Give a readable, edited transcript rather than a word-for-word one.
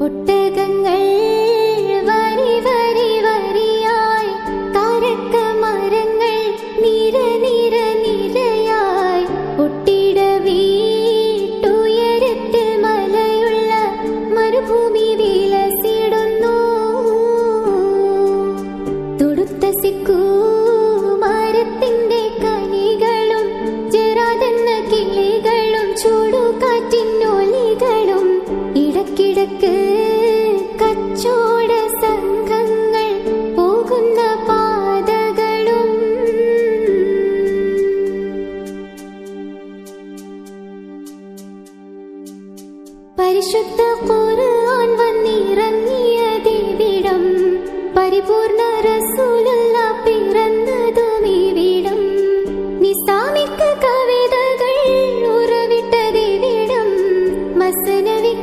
ഒട്ടകങ്ങൾ വരി വരി വരിയായി, കാരക്ക മരങ്ങൾ നിര നിര നിരയായി, ഒട്ടിട വീട്ടുയരത്തിൽ മലയുള്ള മരുഭൂമി വിലസിടുന്നു. തൊടുത്ത സിക്കൂ മരത്തിന്റെ കനികളും ജെറാതെന്ന കിളികളും ചൂടുകാറ്റിനൊലികളും, ഇടക്കിടക്ക് കച്ചോട സംഘങ്ങൾ പോകുന്ന പാതകളും. പരിശുദ്ധ ഖുർആൻ വന്നിറങ്ങിയതിവിടം, പരിപൂർണ റസൂലുള്ള പിറന്നതും ഇവിടം, നിസാമിക കവിതകൾ ഉറവിട്ടതിവിടം, മസ്നവി